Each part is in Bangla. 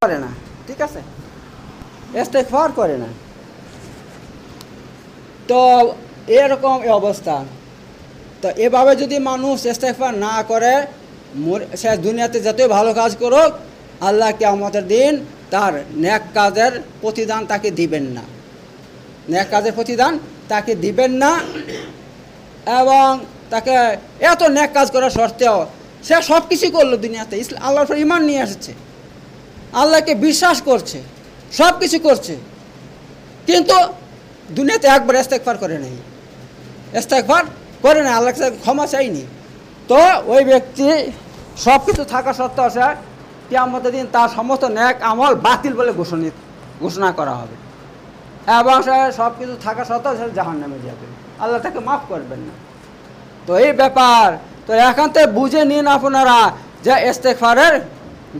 করে না, ঠিক আছে, ইস্তেগফার করে না। তো এরকম অবস্থা। তো এভাবে যদি মানুষ ইস্তেগফার না করে, সে দুনিয়াতে যতই ভালো কাজ করুক, আল্লাহ কিয়ামতের দিন তার নেক কাজের প্রতিদান তাকে দিবেন না, নেক কাজের প্রতিদান তাকে দিবেন না। এবং তাকে এত নেক কাজ করার সত্ত্বেও সে সব কিছু করলো দুনিয়াতে, আল্লাহর উপর ঈমান নিয়ে এসেছে, আল্লাহকে বিশ্বাস করছে, সব কিছু করছে, কিন্তু দুনিয়াতে একবার ইস্তেগফার করে নাই, ইস্তেগফার করে নাই, আল্লাহর কাছে ক্ষমা চাইনি। তো ওই ব্যক্তি সব কিছু থাকা সত্ত্বেও সে কিয়ামতের দিন তার সমস্ত নেক আমল বাতিল বলে ঘোষণা করা হবে, এবং সে সব কিছু থাকা সত্ত্বেও সে জাহান্নামে যাবে, আল্লাহ তাকে মাফ করবেন না। তো এই ব্যাপার, তো এখান থেকে বুঝে নিন আপনারা যে ইস্তেগফারের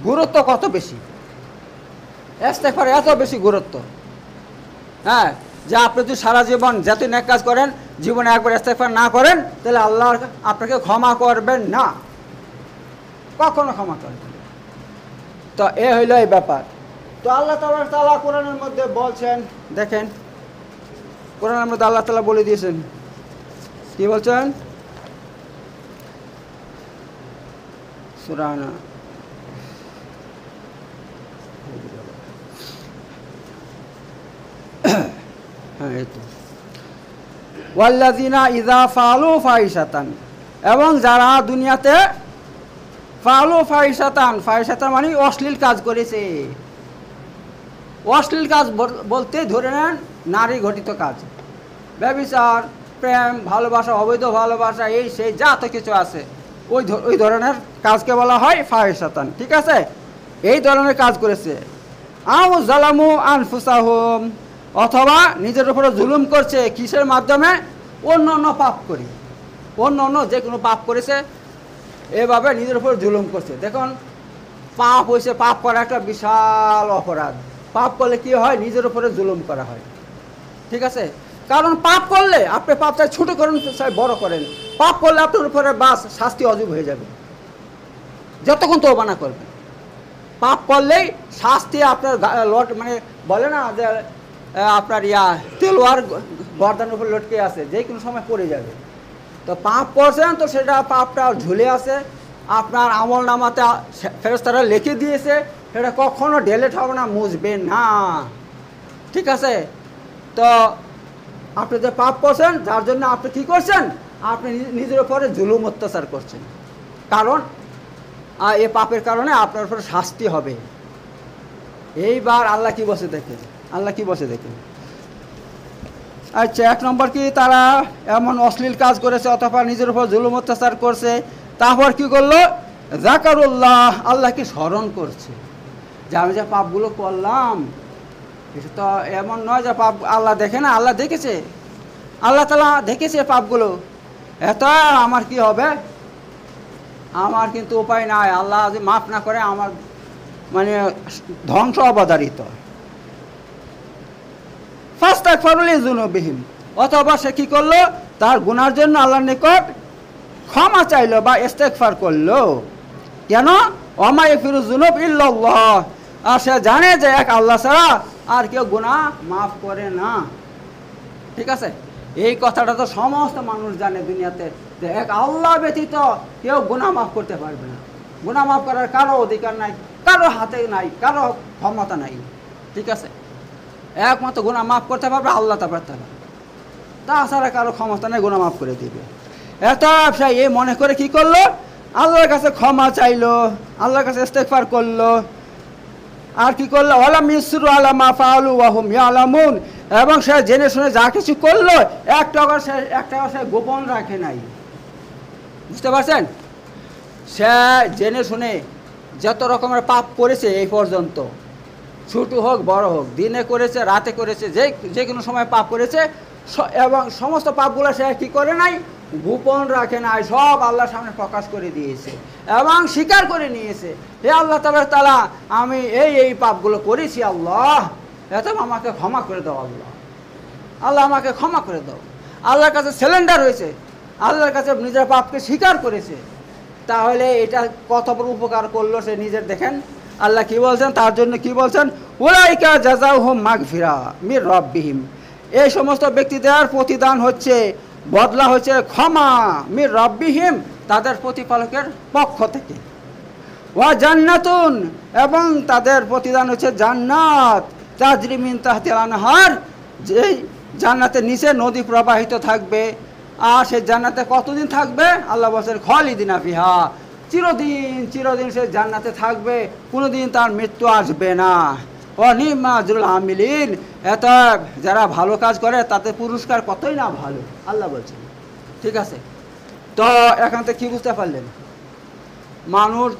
গুরুত্ব কত বেশি, ইস্তেগফার এত বেশি গুরুত্ব। হ্যাঁ, যে আপনি যদি সারা জীবন যতই নেক কাজ করেন, জীবনে একবার ইস্তেগফার না করেন, তাহলে আল্লাহ আপনাকে ক্ষমা করবেন না, কখনো ক্ষমা করবেন না। তো এ হইল এই ব্যাপার। তো আল্লাহ তাআলা কোরআনের মধ্যে বলছেন, দেখেন কোরআনের মধ্যে আল্লাহ তাআলা বলে দিয়েছেন, কি বলছেন? সূরা হ্যাঁ, এই তো ওয়াল্লাযিনা ইযা ফাআলু ফাহিশাতান, এবং যারা দুনিয়াতে ফাআলু ফাহিশাতান, ফাহিশাতান মানে অশ্লীল কাজ করেছে। অশ্লীল কাজ বলতে ধরে নেন নারী ঘটিত কাজ, ব্যভিচার, প্রেম, ভালোবাসা, অবৈধ ভালোবাসা, এই সেই যা তো কিছু আছে, ওই ধরনের কাজকে বলা হয় ফাহিশাতান, ঠিক আছে? এই ধরনের কাজ করেছে। আও জালামু আনফুসাহুম, অথবা নিজের উপরে জুলুম করছে, কিসের মাধ্যমে? অন্য পাপ করি, অন্য যে কোনো পাপ করেছে, এভাবে নিজের উপর জুলুম করছে। দেখুন, পাপ হয়েছে, পাপ করা একটা বিশাল অপরাধ। পাপ করলে কি হয়? নিজের উপরে জুলুম করা হয়, ঠিক আছে? কারণ পাপ করলে আপনি পাপ চাই ছোটো করেন চাই বড় করেন, পাপ করলে আপনার উপরে বাস শাস্তি অজীব হয়ে যাবে যতক্ষণ তওবা না করবেন। পাপ করলেই শাস্তি আপনার মানে বলে না যে আপনার তেলোয়ার গর্দানের উপর লটকে আছে, যে কোনো সময় পড়ে যাবে। তো পাপ করছেন, তো সেটা পাপটা ঝুলে আছে, আপনার আমল নামাতে ফেরেশতারা লিখে দিয়েছে, সেটা কখনো ডিলিট হবে না, মুছবে না, ঠিক আছে? তো আপনি যে পাপ করছেন, যার জন্য আপনি কী করছেন? আপনি নিজের উপরে জুলুম অত্যাচার করছেন, কারণ এই পাপের কারণে আপনার উপরে শাস্তি হবে। এইবার আল্লাহ কি বসে দেখেন, আল্লাহ কি বসে দেখেন। আচ্ছা, 1 নম্বর কি তারা এমন অশ্লীল কাজ করেছে অথবা নিজের উপর জুলুম অত্যাচার করছে, তারপর কি করলো? যাকারুল্লাহ, আল্লাহকে স্মরণ করছে যে আমি যে পাপগুলো করলাম, এটা তো এমন নয় যে পাপ আল্লাহ দেখে না, আল্লাহ দেখেছে, আল্লাহ তাআলা দেখেছে পাপগুলো। এত আমার কি হবে? আমার কিন্তু উপায় নাই, আল্লাহ যদি মাফ না করে আমার মানে ধ্বংস অবধারিত। ফাস্তাগফিরু লিযুনুবিহিম, অথবা সে কি করলো? তার গুনার জন্য আল্লাহর নিকট ক্ষমা চাইলো বা ইস্তেগফার করলো। কেন? ওমা ইয়াগফিরু যুনুব ইল্লাল্লাহ, আর সে জানে যে এক আল্লাহ ছাড়া আর কেউ গুনাহ মাফ করে না, ঠিক আছে? এই কথাটা তো সমস্ত মানুষ জানে দুনিয়াতে, যে এক আল্লাহ ব্যতীত কেউ গুনাহ মাফ করতে পারবে না, গুনাহ মাফ করার কারো অধিকার নাই, কারো হাতে নাই, কারো ক্ষমতা নাই, ঠিক আছে? একমাত্র গুনাহ মাফ করতে পারবে আল্লাহ তাআলা, তাছাড়া কারো ক্ষমতা নেই গুনাহ মাফ করে দিবে। এত সে এই মনে করে কি করলো? আল্লাহর কাছে ক্ষমা চাইলো, আল্লাহর কাছে ইস্তেগফার করলো, আর কি করলো? ওয়ালাম ইসরু আলা মা ফাআলু ওয়া হুম ইয়ালামুন, এবং সে জেনে শুনে যা কিছু করলো একটা সে গোপন রাখে নাই, বুঝতে পারছেন? সে জেনে শুনে যত রকমের পাপ করেছে এই পর্যন্ত, ছোট হোক বড় হোক, দিনে করেছে রাতে করেছে, যে কোনো সময় পাপ করেছে, এবং সমস্ত পাপগুলো সে কি করে নাই? গোপন রাখে নাই, সব আল্লাহর সামনে প্রকাশ করে দিয়েছে এবং স্বীকার করে নিয়েছে, হে আল্লাহ তাআলা, আমি এই পাপগুলো করেছি, আল্লাহ এত আমাকে ক্ষমা করে দাও, আল্লাহ আমাকে ক্ষমা করে দাও। আল্লাহর কাছে সিলিন্ডার হয়েছে, আল্লাহর কাছে নিজের পাপকে স্বীকার করেছে। তাহলে এটা কত বড় উপকার করলো সে নিজের, দেখেন আল্লাহ কি বলছেন তার জন্য, কি বলছেন? উলাইকা জাযাউহুম মাগফিরা মির রাব্বিহিম, এই সমস্ত ব্যক্তিদের প্রতিদান হচ্ছে, বদলা হচ্ছে ক্ষমা, মির রাব্বিহিম, তাদের প্রতিপালকের পক্ষ থেকে। ওয়া জান্নাতুন, এবং তাদের প্রতিদান হচ্ছে জান্নাত, তাজরি মিন তাহতিল আনহার, যেই জান্নাতের নিচে নদী প্রবাহিত থাকবে। আর সেই জান্নাতে কতদিন থাকবে? আল্লাহ বলছেন খালিদিনা ফিহা, চিরদিন চিরদিন সে জান্নাতে থাকবে, কোনোদিন তার মৃত্যু আসবে না। ও নিম্মা আজরুল আমিলিন, এত যারা ভালো কাজ করে তাতে পুরস্কার কতই না ভালো, আল্লাহ বলছেন। ঠিক আছে, তো এখান থেকে কী বুঝতে পারলেন? মানুষ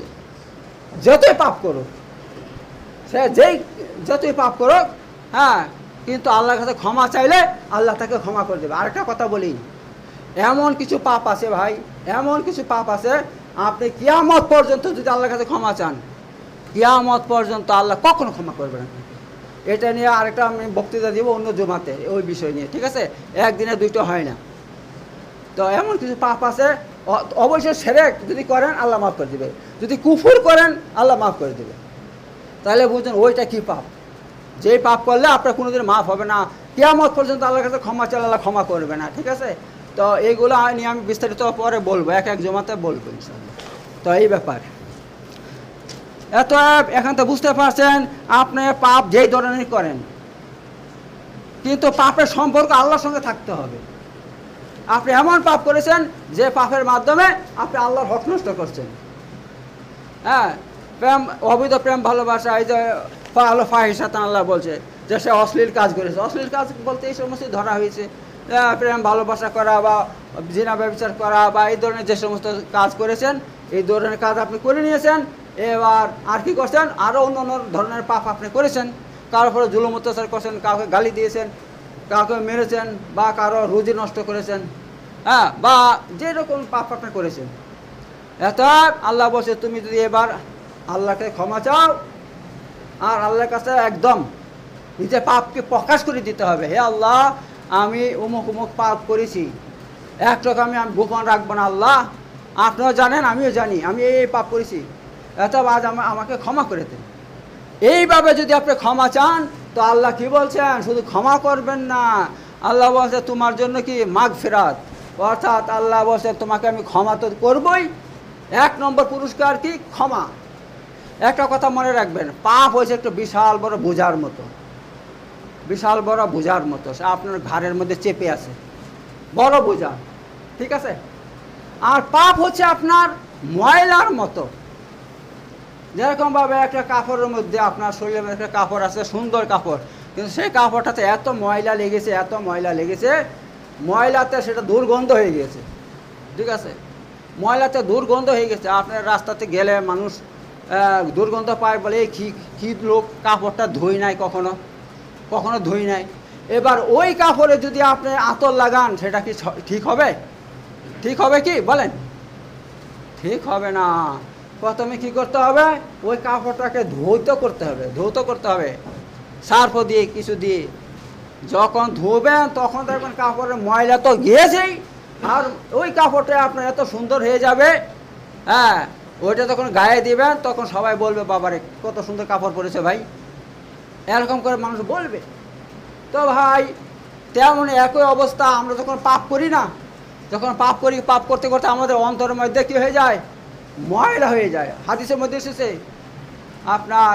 যতই পাপ করুক, সে যতই পাপ করুক, হ্যাঁ, কিন্তু আল্লাহর কাছে ক্ষমা চাইলে আল্লাহ তাকে ক্ষমা করে দেবে। আরেকটা কথা বলি, এমন কিছু পাপ আছে ভাই, এমন কিছু পাপ আছে, আপনি কিয়ামত পর্যন্ত যদি আল্লাহর কাছে ক্ষমা চান, কিয়ামত পর্যন্ত আল্লাহ কখনো ক্ষমা করবে না। এটা নিয়ে আরেকটা আমি বক্তৃতা দিব অন্য জমাতে, ওই বিষয় নিয়ে। ঠিক আছে, একদিনে দুইটা হয় না। তো এমন কিছু পাপ আছে, অবশ্যই শিরক যদি করেন আল্লাহ মাফ করে দেবে, যদি কুফর করেন আল্লাহ মাফ করে দেবে। তাহলে বুঝছেন ওইটা কি পাপ, যেই পাপ করলে আপনার কোনোদিন মাফ হবে না, কিয়ামত পর্যন্ত আল্লাহর কাছে ক্ষমা চাইলে আল্লাহ ক্ষমা করবে না। ঠিক আছে, তো এইগুলো নিয়ে আমি বিস্তারিত পরে বলবো, এক এক জমাতে বলবো ইনশাআল্লাহ। তো এই ব্যাপার এত, এখান থেকে বুঝতে পারছেন আপনি পাপ যেই ধরনের করেন, কিন্তু পাপের সম্পর্ক আল্লাহর সঙ্গে থাকতে হবে। আপনি এমন পাপ করেছেন যে পাপের মাধ্যমে আপনি আল্লাহর হক নষ্ট করছেন। হ্যাঁ, প্রেম, অবৈধ প্রেম ভালোবাসা, এই যে আল্লাহ ফাহিশাতান, আল্লাহ বলছে যে সে অশ্লীল কাজ করেছে। অশ্লীল কাজ বলতে এই সমস্ত ধরা হয়েছে, প্রেম ভালোবাসা করা বা জিনা ব্যভিচার করা বা এই ধরনের যে সমস্ত কাজ করেছেন, এই ধরনের কাজ আপনি করে নিয়েছেন। এবার আর কি করছেন? আরও অন্য অন্য ধরনের পাপ আপনি করেছেন। কারোর উপরে জুলুম অত্যাচার করছেন, কাউকে গালি দিয়েছেন, কাউকে মেরেছেন, বা কারো রুজি নষ্ট করেছেন, হ্যাঁ, বা যেরকম পাপ আপনি করেছেন। এত আল্লাহ বলছে তুমি যদি এবার আল্লাহকে ক্ষমা চাও, আর আল্লাহর কাছে একদম নিজের পাপকে প্রকাশ করে দিতে হবে, হে আল্লাহ আমি অমুক অমুক পাপ করেছি, একটাকে আমি গোপন রাখবো না। আল্লাহ আপনিও জানেন, আমিও জানি আমি এই পাপ করেছি, এত আজ আমাকে ক্ষমা করে দেন। এইভাবে যদি আপনি ক্ষমা চান, তো আল্লাহ কি বলছেন? শুধু ক্ষমা করবেন না, আল্লাহ বলছে তোমার জন্য কি মাগফিরাত, অর্থাৎ আল্লাহ বলছে তোমাকে আমি ক্ষমা তো করবই। এক নম্বর পুরস্কার কি? ক্ষমা। একটা কথা মনে রাখবেন, পাপ হয়েছে একটা বিশাল বড় বোঝার মতো, বিশাল বড় বোঝার মতো, সে আপনার ঘাড়ের মধ্যে চেপে আছে, বড় বোঝা। ঠিক আছে, আর পাপ হচ্ছে আপনার ময়লার মতো। যেরকমভাবে একটা কাপড়ের মধ্যে আপনার শরীরের মধ্যে একটা কাপড় আছে, সুন্দর কাপড়, কিন্তু সেই কাপড়টাতে এত ময়লা লেগেছে, এত ময়লা লেগেছে, ময়লাতে সেটা দুর্গন্ধ হয়ে গেছে। ঠিক আছে, ময়লাতে দুর্গন্ধ হয়ে গেছে। আপনার রাস্তাতে গেলে মানুষ দুর্গন্ধ পায়, বলে এই কি লোক কাপড়টা ধুই নাই, কখনো কখনো ধুই নাই। এবার ওই কাপড়ে যদি আপনি আতর লাগান, সেটা কি ঠিক হবে? ঠিক হবে কি বলেন? ঠিক হবে না। প্রথমে কি করতে হবে? ওই কাপড়টাকে ধৌত করতে হবে সার্ফ দিয়ে, কিছু দিয়ে। যখন ধুবেন তখন দেখবেন কাপড়ের ময়লা তো গিয়েছেই, আর ওই কাপড়টা আপনার এত সুন্দর হয়ে যাবে। হ্যাঁ, ওইটা তখন গায়ে দিবেন, তখন সবাই বলবে বাবারে কত সুন্দর কাপড় পরেছে ভাই, এরকম করে মানুষ বলবে। তো ভাই তেমন একই অবস্থা, আমরা যখন পাপ করি না, যখন পাপ করি, পাপ করতে করতে আমাদের অন্তরের মধ্যে কী হয়ে যায়? ময়লা হয়ে যায়। হাদিসের মধ্যে এসেছে, আপনার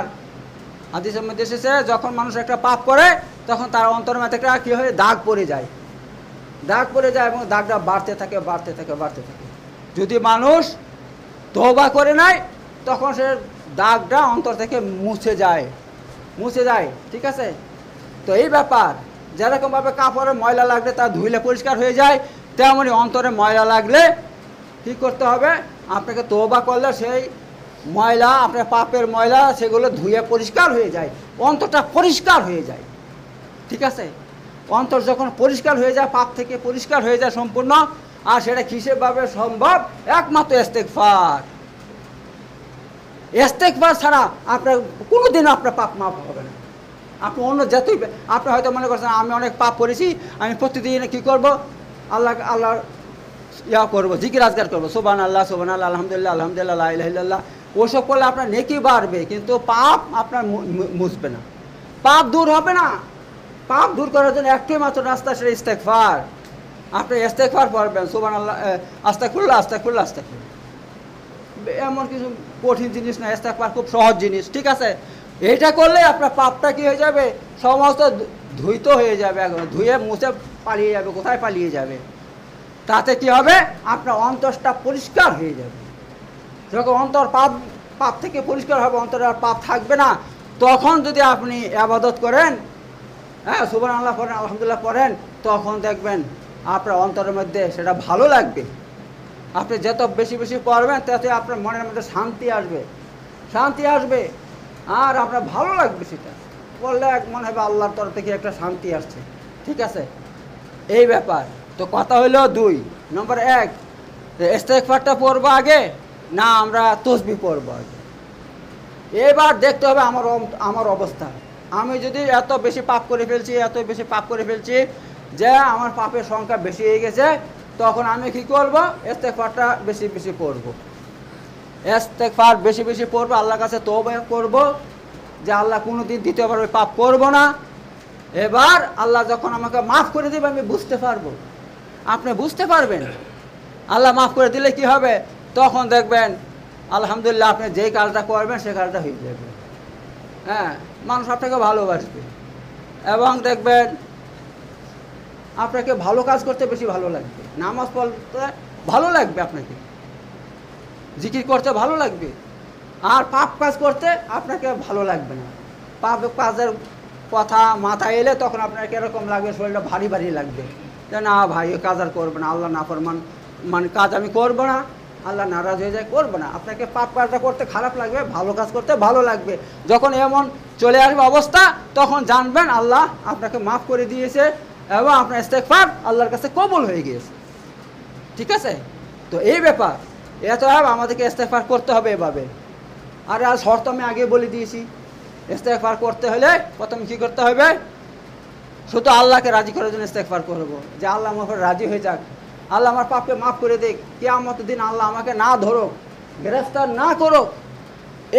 হাদিসের মধ্যে এসেছে, যখন মানুষ একটা পাপ করে তখন তার অন্তরের মধ্যে একটা কী হয়? দাগ পড়ে যায়, দাগ পড়ে যায়, এবং দাগটা বাড়তে থাকে, বাড়তে থাকে, বাড়তে থাকে। যদি মানুষ তওবা করে নেয়, তখন সে দাগটা অন্তর থেকে মুছে যায়। ঠিক আছে, তো এই ব্যাপার, যেরকমভাবে কাপড়ে ময়লা লাগলে তা ধুইলে পরিষ্কার হয়ে যায়, তেমনই অন্তরে ময়লা লাগলে কী করতে হবে? আপনাকে তওবা করলে সেই ময়লা, আপনার পাপের ময়লা, সেগুলো ধুয়ে পরিষ্কার হয়ে যায়, অন্তরটা পরিষ্কার হয়ে যায়। ঠিক আছে, অন্তর যখন পরিষ্কার হয়ে যায়, পাপ থেকে পরিষ্কার হয়ে যায় সম্পূর্ণ, আর সেটা কিসেরভাবে সম্ভব? একমাত্র ইস্তেগফার ছাড়া আপনার কোনোদিনও আপনার পাপ মাফ হবে না। আপনি অন্য যতই, আপনি হয়তো মনে করছেন আমি অনেক পাপ করেছি, আমি প্রতিদিন কী করব? আল্লাহর করবো, জিকির আজগার করবো, সুবহানাল্লাহ, আলহামদুলিল্লাহ, লা ইলাহা ইল্লাল্লাহ, ওসব করলে আপনার নেকি বাড়বে, কিন্তু পাপ আপনার মুছবে না, পাপ দূর হবে না। পাপ দূর করার জন্য একটাই মাত্র রাস্তা, সেটা ইস্তেগফার। আপনি ইস্তেগফার পড়বেন, সুবহানাল্লাহ, আস্তাগফিরুল্লাহ, আস্তাগফিরুল্লাহ, আস্তাগফিরুল্লাহ। এমন কিছু কঠিন জিনিস না, ইস্তেগফার খুব সহজ জিনিস, ঠিক আছে? এইটা করলে আপনার পাপটা কি হয়ে যাবে, সমস্ত ধুইত হয়ে যাবে, ধুয়ে মুছে পালিয়ে যাবে। কোথায় পালিয়ে যাবে? তাতে কি হবে, আপনার অন্তরটা পরিষ্কার হয়ে যাবে। যখন অন্তর পাপ থেকে পরিষ্কার হবে, অন্তরে আর পাপ থাকবে না, তখন যদি আপনি ইবাদত করেন, হ্যাঁ, সুবহানাল্লাহ পড়েন, আলহামদুলিল্লাহ পড়েন, তখন দেখবেন আপনার অন্তরের মধ্যে সেটা ভালো লাগবে। আপনি যত বেশি বেশি পড়বেন, ততই আপনার মনের মধ্যে শান্তি আসবে, শান্তি আসবে, আর আপনার ভালো লাগবে। সেটা পড়লে মনে হবে আল্লাহর তরফ থেকে একটা শান্তি আসছে, ঠিক আছে? এই ব্যাপার। তো কথা হলো 2 নম্বর 1, ইস্তেগফারটা পড়বো আগে না আমরা তসবিহ পড়বো আগে? এবার দেখতে হবে আমার অবস্থা। আমি যদি এত বেশি পাপ করে ফেলছি যে আমার পাপের সংখ্যা বেশি হয়ে গেছে, তখন আমি কি করব, ইস্তেগফারটা বেশি বেশি পড়ব। ইস্তেগফার বেশি বেশি পড়বো, আল্লাহর কাছে তওবা করব যে আল্লাহ কোনোদিন দ্বিতীয়বার ওই পাপ করব না। এবার আল্লাহ যখন আমাকে মাফ করে দেবে, আমি বুঝতে পারবো, আপনি বুঝতে পারবেন। আল্লাহ মাফ করে দিলে কি হবে, তখন দেখবেন আলহামদুলিল্লাহ আপনি যেই কাজটা করবেন সে কাজটা হয়ে যাবে। হ্যাঁ, মানুষ আপনাকে ভালোবাসবে, এবং দেখবেন আপনাকে ভালো কাজ করতে বেশি ভালো লাগবে, নামাজ পড়তে ভালো লাগবে, আপনাকে জিকির করতে ভালো লাগবে। আর পাপ কাজ করতে আপনাকে ভালো লাগবে না। পাপ কাজের কথা মাথায় এলে তখন আপনার কীরকম লাগবে, শরীরটা ভারী ভারী লাগবে, যে না ভাই ওই কাজ আর করবো না, আল্লাহ নাফরমান মানে কাজ আমি করবো না, আল্লাহ নারাজ হয়ে যায়, করবো না। আপনাকে পাপ কাজটা করতে খারাপ লাগবে, ভালো কাজ করতে ভালো লাগবে। যখন এমন চলে আসবে অবস্থা, তখন জানবেন আল্লাহ আপনাকে মাফ করে দিয়েছে, এবং আপনার ইস্তেগফার আল্লাহর কাছে কবুল হয়ে গিয়েছে, ঠিক আছে? তো এই ব্যাপার, এত আমাদেরকে ইস্তেগফার করতে হবে এভাবে। আর শর্ত আমি আগে বলে দিয়েছি, ইস্তেগফার করতে হলে প্রথম কী করতে হবে, শুধু আল্লাহকে রাজি করার জন্য ইস্তেগফার করব, যে আল্লাহ আমার উপর রাজি হয়ে যাক, আল্লাহ আমার পাপকে মাফ করে দেখ, কিয়ামতের দিন আল্লাহ আমাকে না ধরুক, গ্রেফতার না করুক,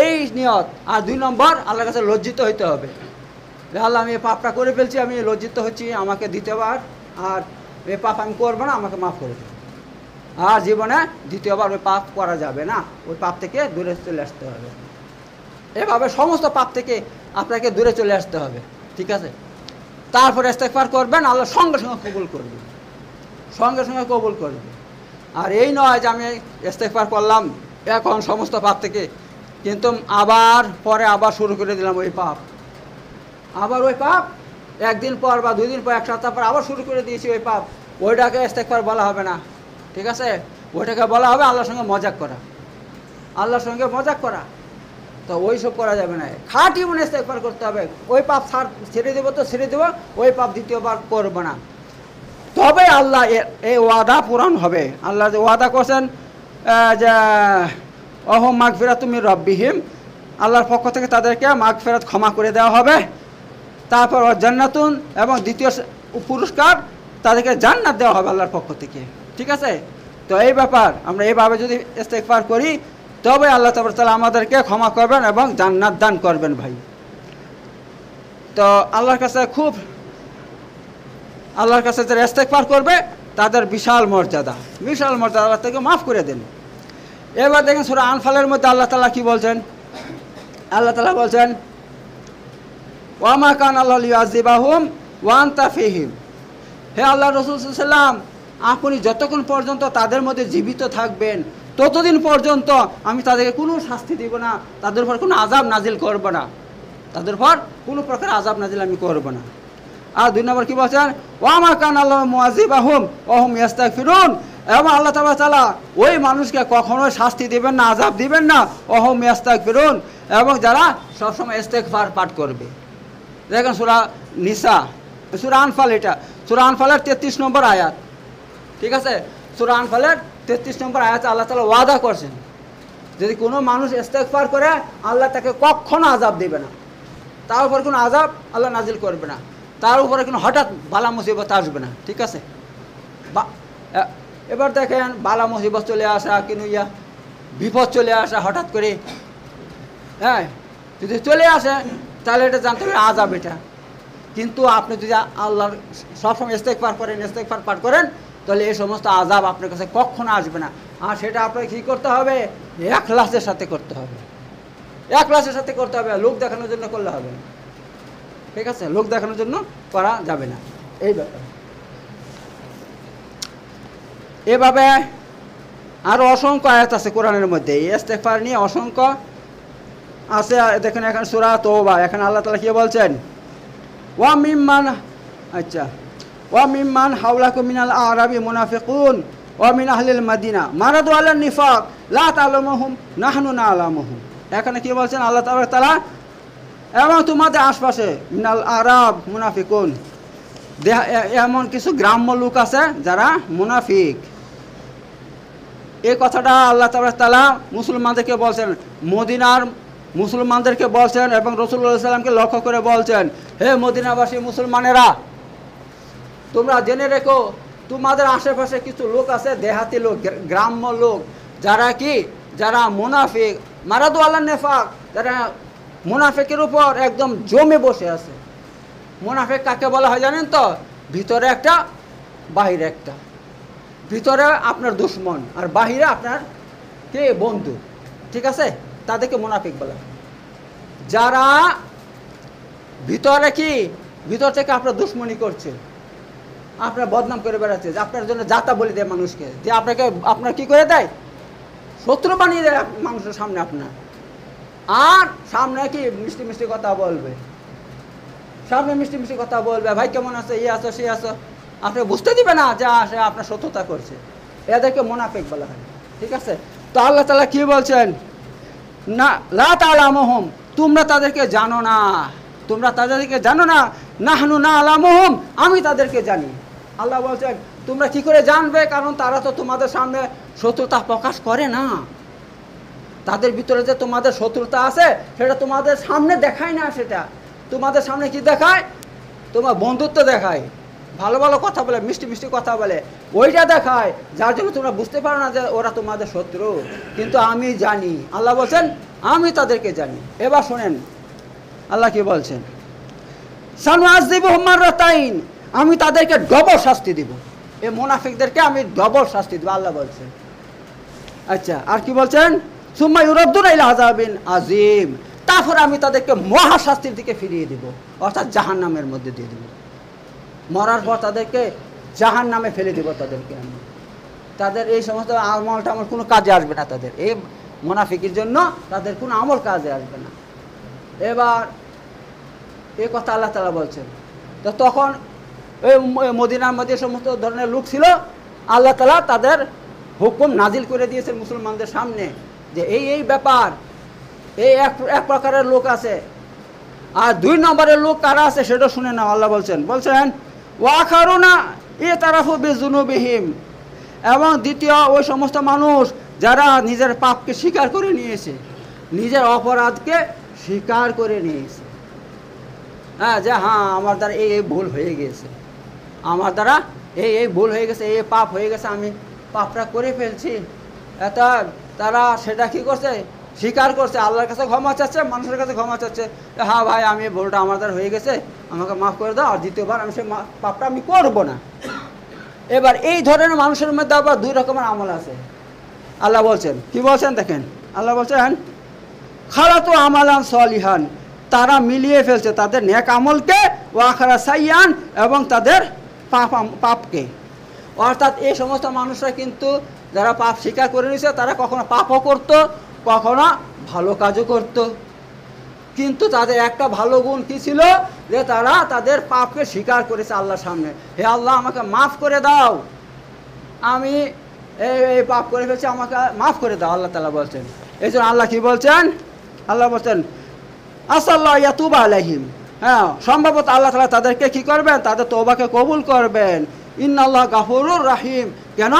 এই নিয়ত। আর 2 নম্বর, আল্লাহর কাছে লজ্জিত হইতে হবে, যে আল্লাহ আমি এই পাপটা করে ফেলছি, আমি লজ্জিত হচ্ছি, আমাকে দ্বিতীয়বার আর এই পাপ আমি করবো না, আমাকে মাফ করে দেব। আর জীবনে দ্বিতীয়বার ওই পাপ করা যাবে না, ওই পাপ থেকে দূরে চলে আসতে হবে। এভাবে সমস্ত পাপ থেকে আপনাকে দূরে চলে আসতে হবে, ঠিক আছে? তারপরে ইস্তেগফার করবেন, আল্লাহ সঙ্গে সঙ্গে কবুল করবে, সঙ্গে সঙ্গে কবুল করবে। আর এই নয় যে আমি ইস্তেগফার করলাম এখন সমস্ত পাপ থেকে, কিন্তু পরে আবার শুরু করে দিলাম ওই পাপ, আবার ওই পাপ 1 দিন পর বা 2 দিন পর, 1 সপ্তাহ পর আবার শুরু করে দিয়েছি ওই পাপ, ওইটাকে ইস্তেগফার বলা হবে না, ঠিক আছে? ওইটাকে বলা হবে আল্লাহর সঙ্গে মজাক করা, আল্লাহর সঙ্গে মজাক করা। তো ওই সব করা যাবে না, খাঁটি মনে ইস্তেগফার করতে হবে। ওই পাপ ছেড়ে দেবো তো ছেড়ে দেবো, ওই পাপ দ্বিতীয়বার করবো না, তবে আল্লাহ এই ওয়াদা পূরণ হবে। আল্লাহ যে ওয়াদা করছেন যে অহম মাগফিরাতুম মির রাব্বিহিম, আল্লাহর পক্ষ থেকে তাদেরকে মাগফিরাত ক্ষমা করে দেওয়া হবে। তারপর জান্নাতুন, এবং দ্বিতীয় পুরস্কার তাদেরকে জান্নাত দেওয়া হবে আল্লাহর পক্ষ থেকে, ঠিক আছে? তো এই ব্যাপার, আমরা এইভাবে যদি ইস্তেগফার করি, তবে আল্লাহ তাআলা আমাদেরকে ক্ষমা করবেন এবং জান্নাত দান করবেন ভাই। তো আল্লাহর কাছে যারা ইস্তেগফার করবে তাদের বিশাল মর্যাদা, আল্লাহ থেকে মাফ করে দেন। এবার দেখেন সূরা আনফালের মধ্যে আল্লাহ তাআলা কি বলছেন, আল্লাহ তাআলা বলছেন ওয়া মা কানা আল্লাহু লিউআযিবাহুম ওয়া আনতা ফীহিম। হে আল্লাহ রাসূল সাল্লাল্লাহু আলাইহি ওয়াসাল্লাম, আপনি যতক্ষণ পর্যন্ত তাদের মধ্যে জীবিত থাকবেন, ততদিন পর্যন্ত আমি তাদেরকে কোনো শাস্তি দিব না, তাদের উপর কোনো আযাব নাজিল করব না, তাদের উপর কোনো প্রকার আযাব নাজিল আমি করব না। আর 2 নম্বর কি বলছেন, ওয়া মা কানা আল্লাহু মুআযিবাহুম ওয়া হুম ইস্তাগফিরুন, এবং আল্লাহ তাআলা ওই মানুষকে কখনোই শাস্তি দিবেন না, আযাব দিবেন না, ওয়া হুম ইস্তাগফিরুন, এবং যারা সবসময় ইস্তেগফার পাঠ করবে। দেখেন সূরা আনফাল, এটা সূরা আনফালের 33 নম্বর আয়াত, ঠিক আছে? সূরা আনফালের 33 নম্বর আয়াতে আল্লাহ তাআলা ওয়াদা করছেন, যদি কোনো মানুষ ইস্তেগফার করে আল্লাহ তাকে কখনো আযাব দেবে না, তার উপর কোনো আযাব আল্লাহ নাজিল করবে না, তার উপরে কোনো হঠাৎ বালা মুসিবত আসবে না, ঠিক আছে? এবার দেখেন বালা মুসিবত চলে আসা, কিন্তু বিপদ চলে আসা হঠাৎ করে, হ্যাঁ, যদি চলে আসে তাহলে এটা জানতে হবে আযাব এটা। কিন্তু আপনি যদি আল্লাহর সবসময় ইস্তেগফার করেন, ইস্তেগফার পাঠ করেন, তাহলে এই সমস্ত আযাব আপনার কাছে কখনো আসবে না। আর সেটা আপনাকে কী করতে হবে? ইখলাসের সাথে করতে হবে, ইখলাসের সাথে করতে হবে। লোক দেখানোর জন্য করলে হবে না, ঠিক আছে? লোক দেখানোর জন্য করা যাবে না, এই ব্যাপার। এভাবে আরও অসংখ্য আয়াত আছে কোরআনের মধ্যে ইস্তেগফার নিয়ে, অসংখ্য আছে। দেখেন এখানে সূরা তওবা, এখানে আল্লাহ তাআলা কি বলছেন? ওয়া মিম্মান, আচ্ছা, ওয়া মিম্মান হাওলাকুম মিনাল আরাবি মুনাফিকুন ওয়া মিন আহলিল মাদিনা মারাদু আলান নিফাক লা তা'লামুহুম নাহনু না'লামুহুম। এখানে কি বলছেন আল্লাহ তাআলা? এবং তোমাদের আশপাশে মিনাল আরাব মুনাফিকুন, এমন কিছু গ্রাম্য লোক আছে যারা মুনাফিক। এই কথাটা আল্লাহ তাআলা মুসলমানদেরকে বলছেন, মদিনার মুসলমানদেরকে বলছেন এবং রাসূলুল্লাহ সাল্লাল্লাহু আলাইহি ওয়াসাল্লামকে লক্ষ্য করে বলছেন, হে মদিনাবাসী মুসলমানেরা, তোমরা জেনে রেখো তোমাদের আশেপাশে কিছু লোক আছে, দেহাতি লোক, গ্রাম্য লোক, যারা কি, যারা মুনাফিক, মারাদু আলান নিফাক, যারা মুনাফিকের উপর একদম জমে বসে আছে। মুনাফিক কাকে বলা হয় জানেন তো? ভিতরে একটা, বাহিরে একটা। ভিতরে আপনার দুশমন আর বাহিরে আপনার কে বন্ধু, ঠিক আছে? তাদেরকে মুনাফিক বলা হয়। যারা ভিতরে কি, ভিতর থেকে আপনার দুশমনি করছে, আপনার বদনাম করে বেড়াচ্ছে, যে আপনার জন্য যাতা বলে দেয় মানুষকে, যে আপনাকে আপনার কি করে দেয়, শত্রু বানিয়ে দেয় মানুষের সামনে আপনার। আর সামনে কি মিষ্টি মিষ্টি কথা বলবে, সামনে মিষ্টি মিষ্টি কথা বলবে, ভাই কেমন আছে, ইয়ে আছো সে আছো, আপনি বুঝতে দিবে না যে সে আপনার শত্রুতা করছে। এদেরকে মুনাফিক বলা হয়, ঠিক আছে? তো আল্লাহ তাআলা কি বলছেন? না লা তা'লামুহুম, তোমরা তাদেরকে জানো না, তোমরা তাদেরকে জানো না, নাহনু না'লামুহুম, আমি তাদেরকে জানি। আল্লাহ বলছেন তোমরা কি করে জানবে? কারণ তারা তো তোমাদের সামনে শত্রুতা প্রকাশ করে না। তাদের ভিতরে যে তোমাদের শত্রুতা আছে সেটা তোমাদের সামনে দেখায় না, সেটা তোমাদের সামনে কি দেখায়? তোমার বন্ধুত্ব দেখায়, ভালো ভালো কথা বলে, মিষ্টি মিষ্টি কথা বলে, ওইটা দেখায়, যার জন্য তোমরা বুঝতে পারো না যে ওরা তোমাদের শত্রু। কিন্তু আমি জানি, আল্লাহ বলছেন আমি তাদেরকে জানি। এবার শোনেন আল্লাহ কি বলছেন? সানুআযিবুহুম মাররাতাইন, আমি তাদেরকে ডবল শাস্তি দিব, এই মুনাফিকদেরকে আমি ডবল শাস্তি দিব, আল্লাহ বলছেন। আচ্ছা, আর কি বলছেন? সুম্মা ইউরাদ্দুনা ইলা আযাবিন আযীম, তারপর আমি তাদেরকে মহা শাস্তির দিকে ফিরিয়ে দিব, অর্থাৎ জাহান্নামের মধ্যে দিয়ে দেব। মরার পর তাদেরকে জাহান্নামে ফেলে দেব তাদেরকে আমি। তাদের এই সমস্ত আমল টামল কোনো কাজে আসবে না, তাদের এই মুনাফিকের জন্য তাদের কোনো আমল কাজে আসবে না। এবার এই কথা আল্লাহ তাআলা বলছেন। তো তখন ওই মদিনার মধ্যে সমস্ত ধরনের লোক ছিল, আল্লাহ তাআলা তাদের হুকুম নাজিল করে দিয়েছেন মুসলমানদের সামনে যে এই ব্যাপার, এই এক প্রকারের লোক আছে। আর দুই নম্বরের লোক কারা আছে সেটা শুনে নাও। আল্লাহ বলছেন ওয়াখারুনা ইতারাফু বিযুনুবিহিম, এবং দ্বিতীয় ওই সমস্ত মানুষ যারা নিজের পাপকে স্বীকার করে নিয়েছে, নিজের অপরাধকে স্বীকার করে নিয়েছে। হ্যাঁ, যে হ্যাঁ আমার দ্বারা এই ভুল হয়ে গেছে, আমার দ্বারা এই ভুল হয়ে গেছে, এই পাপ হয়ে গেছে, আমি পাপটা করে ফেলছি। তারা সেটা কি করছে? স্বীকার করছে, আল্লাহর কাছে ক্ষমা চাচ্ছে, মানুষের কাছে ক্ষমা চাচ্ছে, হ্যাঁ ভাই আমি এই ভুলটা আমার দ্বারা হয়ে গেছে, আমাকে মাফ করে দাও, আর দ্বিতীয়বার আমি সে পাপটা আমি করবো না। এবার এই ধরনের মানুষের মধ্যে আবার দুই রকমের আমল আছে। আল্লাহ বলছেন কি বলছেন দেখেন, আল্লাহ বলছেন খালাতু আমালান সলিহান, তারা মিলিয়ে ফেলছে তাদের নেক আমলকে, ও আখারা সাইয়ান, এবং তাদের পাপকে। অর্থাৎ এই সমস্ত মানুষরা কিন্তু যারা পাপ স্বীকার করে নিয়েছে তারা কখনো পাপও করতো, কখনো ভালো কাজও করত। কিন্তু তাদের একটা ভালো গুণ কি ছিল? যে তারা তাদের পাপকে স্বীকার করেছে আল্লাহর সামনে, হে আল্লাহ আমাকে মাফ করে দাও, আমি এই পাপ করে ফেলছি, আমাকে মাফ করে দাও, আল্লাহ তাআলা বলছেন। এই জন্য আল্লাহ কি বলছেন? আল্লাহ বলছেন আসাল্লাহু ইয়াতুবা আলাইহিম, হ্যাঁ সম্ভবত আল্লাহ তাআলা তাদেরকে কি করবেন? তাদের তওবাকে কবুল করবেন। ইন্নাল্লাহ গাফুরুর রাহিম, কেন?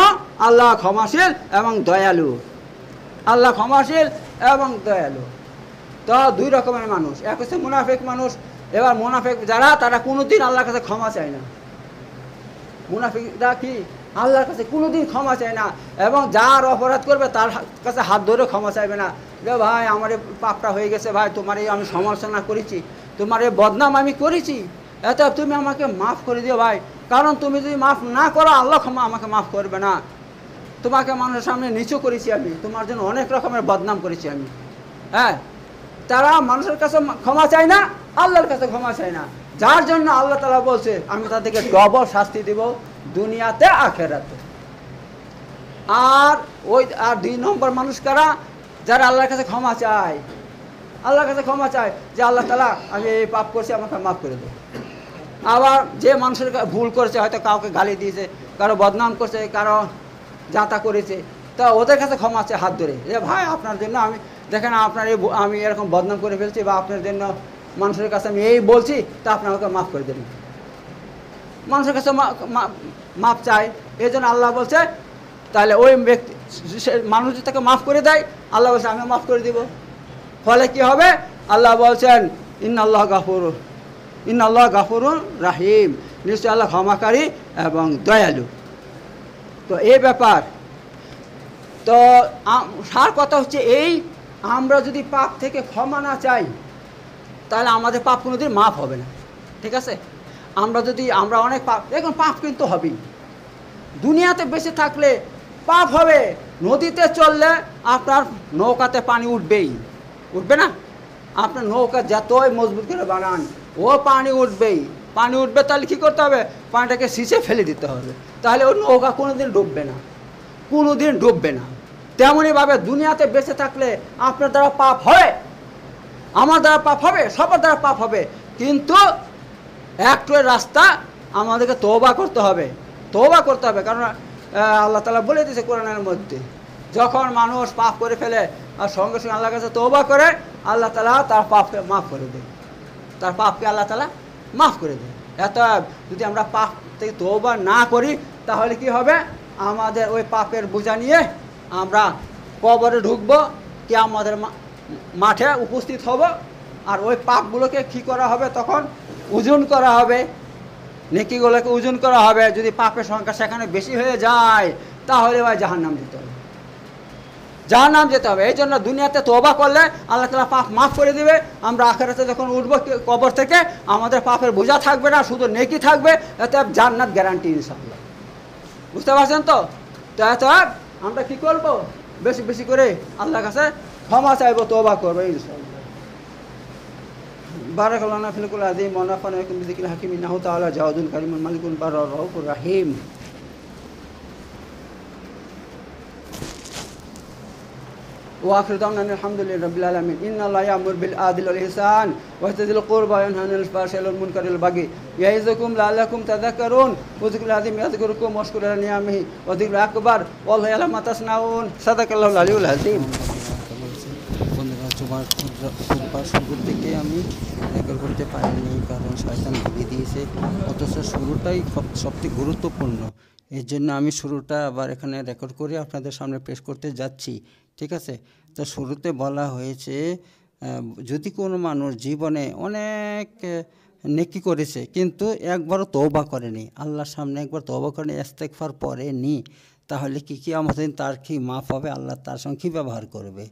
আল্লাহ ক্ষমাশীল এবং দয়ালু, আল্লাহ ক্ষমাশীল এবং দয়ালু। তো দুই রকমের মানুষ, এক হচ্ছে মুনাফিক মানুষ। এবার মুনাফিক যারা, তারা কোনোদিন আল্লাহর কাছে ক্ষমা চায় না। মুনাফিকরা কি? আল্লাহর কাছে কোনোদিন ক্ষমা চায় না, এবং যার অপরাধ করবে তার কাছে হাত ধরে ক্ষমা চাইবে না। যে ভাই আমার এই পাপটা হয়ে গেছে, ভাই তোমার এই আমি সমালোচনা করেছি, তোমার এই বদনাম আমি করেছি, এত তুমি আমাকে মাফ করে দিও ভাই, কারণ তুমি যদি মাফ না করো আল্লাহ আমাকে মাফ করবে না। তোমাকে মানুষের সামনে নিচু করেছি আমি, তোমার জন্য অনেক রকমের বদনাম করেছি আমি। হ্যাঁ, তারা মানুষের কাছে ক্ষমা চায় না, আল্লাহর কাছে ক্ষমা চায় না, যার জন্য আল্লাহ তাআলা বলছে আমি তাদেরকে ডবল শাস্তি দিব দুনিয়াতে আখেরাতে। আর আর 2 নম্বর মানুষ কারা? যারা আল্লাহর কাছে ক্ষমা চায়, আল্লাহর কাছে ক্ষমা চায় যে আল্লাহ তাআলা আমি এই পাপ করছি, আমাকে মাফ করে দেব। আবার যে মানুষের ভুল করেছে, হয়তো কাউকে গালি দিয়েছে, কারো বদনাম করছে, কারো যাতা করেছে, তা ওদের কাছে ক্ষমা আছে হাত ধরে, যে ভাই আপনার জন্য আমি দেখেন আপনার এই আমি এরকম বদনাম করে ফেলছি, বা আপনার জন্য মানুষের কাছে আমি এই বলছি, তা আপনি আমাকে মাফ করে দেবেন। মানুষের কাছে মাপ চায়, এই জন্য আল্লাহ বলছে তাহলে ওই ব্যক্তি মানুষ যদি তাকে মাফ করে দেয়, আল্লাহ বলছে আমি মাফ করে দিব। ফলে কি হবে? আল্লাহ বলছেন ইন্নাল্লাহ গাফুরুন রাহিম, নিশ্চয় আল্লাহ ক্ষমাকারী এবং দয়ালু। তো এই ব্যাপার। তো সার কথা হচ্ছে এই, আমরা যদি পাপ থেকে ক্ষমা না চাই তাহলে আমাদের পাপ কোনোদিন মাফ হবে না। ঠিক আছে, আমরা অনেক পাপ, দেখুন পাপ কিন্তু হবেই, দুনিয়াতে বেঁচে থাকলে পাপ হবে। নদীতে চললে আপনার নৌকাতে পানি উঠবে না? আপনার নৌকা যতই মজবুত করে বানান, ও পানি উঠবেই, পানি উঠবে, তাহলে কী করতে হবে? পানিটাকে সিঁচে ফেলে দিতে হবে, তাহলে ওই নৌকা কোনোদিন ডুববে না। তেমনইভাবে দুনিয়াতে বেঁচে থাকলে আপনার দ্বারা পাপ হবে, আমার দ্বারা পাপ হবে, সবার দ্বারা পাপ হবে, কিন্তু একটু রাস্তা আমাদেরকে তওবা করতে হবে, কারণ আল্লাহ তাআলা বলে দিয়েছে কোরআনের মধ্যে, যখন মানুষ পাপ করে ফেলে আর সঙ্গে সঙ্গে আল্লাহর কাছে তওবা করে, আল্লাহ তাআলা তার পাপকে মাফ করে দেয়, আল্লাহ তাআলা মাফ করে দেয়। এত যদি আমরা পাপ থেকে তওবা না করি তাহলে কি হবে? আমাদের ওই পাপের বোঝা নিয়ে আমরা কবরে ঢুকবো, কিয়ামতের মাঠে উপস্থিত হব, আর ওই পাপগুলোকে কী করা হবে? তখন ওজন করা হবে, নেকিগুলোকে ওজন করা হবে। যদি পাপের সংখ্যা সেখানে বেশি হয়ে যায় তাহলে ভাই জাহান্নাম যেতে হবে। এই জন্য দুনিয়াতে তওবা করলে আল্লাহ তাআলা পাপ মাফ করে দিবে। আমরা আখিরাতে যখন উঠবো কবর থেকে, আমাদের পাপের বোঝা থাকবে না, শুধু নেকি থাকবে, এতে জান্নাত গ্যারান্টি ইনশাআল্লাহ। বুঝতে পারছেন তো? এত আমরা কি করবো? বেশি বেশি করে আল্লাহর কাছে ক্ষমা চাইবো, তওবা করবো ইনশাআল্লাহ। বারাকাল্লাহু ফিল আযীম ওয়া নাফা'না বিকুম বিযিকরিল হাকীম ইন্নাহু তাআলা জাওয়াদুন কারীমুন মালিকুন বাররুর রাউফুর রাহিম। وآخر دعوانا الحمد لله رب العالمين. إن الله يأمر بالعدل والإحسان وإيتاء ذي القربى وينهى عن الفحشاء والمنكر والبغي يعظكم لعلكم تذكرون وذكر العظيم يذكركم واشكروا على نعمه وذكر أكبر والله يعلم ما تصنعون صدق الله العلي العظيم. শুরুর থেকে আমি রেকর্ড করতে পারিনি, কারণ শয়তান ভুলে দিয়েছে, অথচ শুরুটাই সবচেয়ে গুরুত্বপূর্ণ। এর জন্য আমি শুরুটা আবার এখানে রেকর্ড করে আপনাদের সামনে পেশ করতে যাচ্ছি। ঠিক আছে, তো শুরুতে বলা হয়েছে যদি কোনো মানুষ জীবনে অনেক নেকি করেছে কিন্তু একবারও তওবা করেনি, আল্লাহর সামনে একবার তওবা করেনি, ইস্তেগফার পড়েনি, তাহলে কি আমাদের তার কি মাফ হবে? আল্লাহ তার সঙ্গে কী ব্যবহার করবে?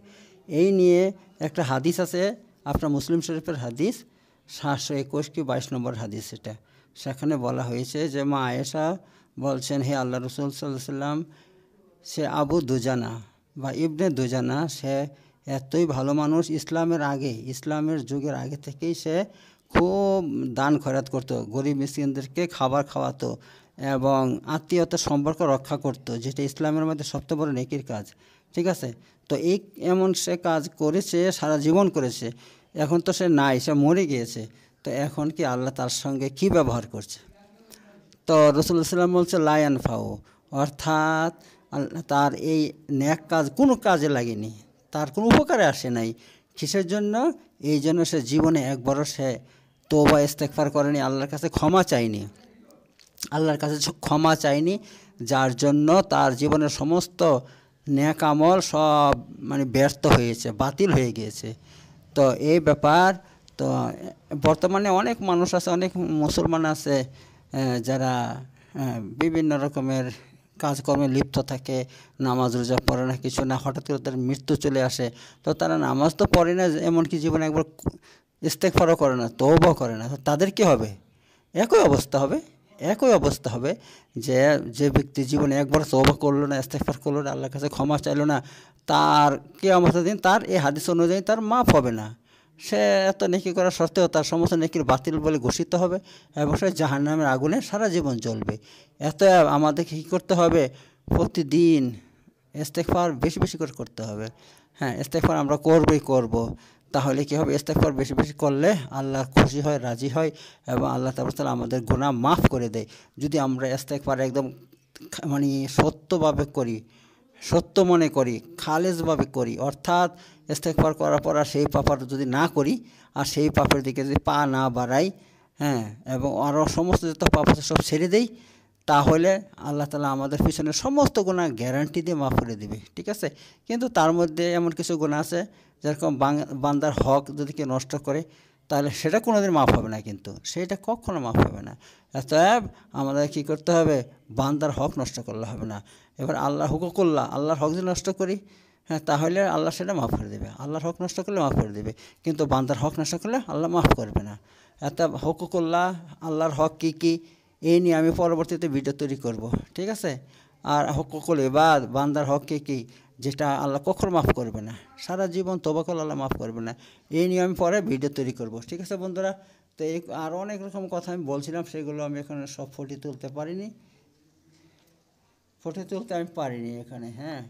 এই নিয়ে একটা হাদিস আছে, আপনার মুসলিম শরীফের হাদিস 721 কি 22 নম্বর হাদিস। সেখানে বলা হয়েছে যে মা আয়েশা বলছেন, হে আল্লাহ রাসূল সাল্লাল্লাহু আলাইহি ওয়াসাল্লাম, সে আবু দুজানা বা ইবনে দুজানা, সে এতই ভালো মানুষ, ইসলামের যুগের আগে থেকেই সে খুব দান খয়রাত করতো, গরিব মিসকিনদেরকে খাবার খাওয়াতো এবং আত্মীয়তার সম্পর্ক রক্ষা করতো, যেটা ইসলামের মধ্যে সবচেয়ে বড় নেকির কাজ। ঠিক আছে, তো এমন সে কাজ করেছে, সারা জীবন করেছে, এখন তো সে নাই, সে মরে গিয়েছে, তো এখন কি আল্লাহ তার সঙ্গে কি ব্যবহার করছে? তো রাসূলুল্লাহ সাল্লাল্লাহু আলাইহি ওয়াসাল্লাম বলছে লা ইয়ানফাউ, অর্থাৎ তার এই নেক কাজ কোনো কাজে লাগেনি, তার কোনো উপকারে আসে নাই। কিসের জন্য? এই জন্য সে জীবনে একবারও সে তওবা ইস্তেগফার করেনি, আল্লাহর কাছে ক্ষমা চায়নি, যার জন্য তার জীবনের সমস্ত নেক আমল সব ব্যর্থ হয়েছে, বাতিল হয়ে গিয়েছে। তো এই ব্যাপার। তো বর্তমানে অনেক মানুষ আছে, অনেক মুসলমান আছে যারা বিভিন্ন রকমের কাজকর্মে লিপ্ত থাকে, নামাজ রোজা পড়ে না, কিছু না, হঠাৎ করে তার মৃত্যু চলে আসে, তো তারা নামাজ তো পড়ে না, এমনকি জীবনে একবার ইস্তেগফারও করে না, তওবা করে না, তো তাদের কী হবে? একই অবস্থা হবে, একই অবস্থা হবে। যে যে ব্যক্তি জীবনে একবার তওবা করলো না, ইস্তেগফার করলো না, আল্লাহর কাছে ক্ষমা চাইলো না, তার কিয়ামতের দিন তার এই হাদিস অনুযায়ী তার মাফ হবে না। সে এত নেকি করা সত্ত্বেও তার সমস্ত নেকির বাতিল বলে ঘোষিত হবে এবং সে জাহান্নামের আগুনে সারা জীবন জ্বলবে। এত আমাদেরকে কী করতে হবে? প্রতিদিন ইস্তেগফার বেশি বেশি করে করতে হবে। হ্যাঁ, ইস্তেগফার আমরা করব। তাহলে কী হবে? ইস্তেগফার বেশি বেশি করলে আল্লাহ খুশি হয়, রাজি হয় এবং আল্লাহ তাআলা আমাদের গুনাহ মাফ করে দেয়। যদি আমরা ইস্তেগফার একদম মানে সত্যভাবে করি, সত্য মনে করি, খালেজভাবে করি, অর্থাৎ ইস্তেগফার করার পর আর সেই পাপ যদি না করি, আর সেই পাপের দিকে যদি পা না বাড়াই, হ্যাঁ, এবং আরও সমস্ত যত পাপ আছে সব ছেড়ে দেই, তাহলে আল্লাহ তাআলা আমাদের পিছনে সমস্ত গুনাহ গ্যারান্টি দিয়ে মাফ করে দেবে। ঠিক আছে? কিন্তু তার মধ্যে এমন কিছু গুনাহ আছে, যেরকম বান্দার হক যদি কেউ নষ্ট করে, তাহলে সেটা কোনোদিন মাফ হবে না, কিন্তু সেটা কখনো মাফ হবে না। অতএব আমাদের কী করতে হবে? বান্দার হক নষ্ট করলে হবে না। এবার আল্লাহর হুকুকুল্লাহ, আল্লাহর হক যদি নষ্ট করি, হ্যাঁ, তাহলে আল্লাহ সেটা মাফ করে দেবে। আল্লাহর হক নষ্ট করলে মাফ করে দেবে, কিন্তু বান্দার হক নষ্ট করলে আল্লাহ মাফ করবে না। এত হুকুকুল্লাহ, আল্লাহর হক কী কী, এই নিয়ে আমি পরবর্তীতে ভিডিও তৈরি করব। ঠিক আছে? আর হুকুকুল ইবাদ, বান্দার হক কী কী, যেটা আল্লাহ কখনো মাফ করবে না, সারা জীবন তওবা করলে আল্লাহ মাফ করবে না, এই নিয়ে আমি পরে ভিডিও তৈরি করব। ঠিক আছে বন্ধুরা? তো এই আরও অনেক রকম কথা আমি বলছিলাম, সেগুলো আমি এখানে সব ফুটিয়ে তুলতে পারিনি, এখানে। হ্যাঁ,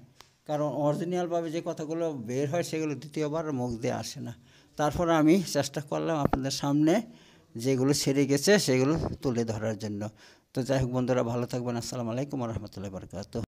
কারণ অরিজিনালভাবে যে কথাগুলো বের হয় সেগুলো দ্বিতীয়বার মুখ দিয়ে আসে না। তারপর আমি চেষ্টা করলাম আপনাদের সামনে যেগুলো ছেড়ে গেছে সেগুলো তুলে ধরার জন্য। তো যাই হোক বন্ধুরা, ভালো থাকবেন। আসসালামু আলাইকুম ওয়া রাহমাতুল্লাহি ওয়া বারাকাতুহু।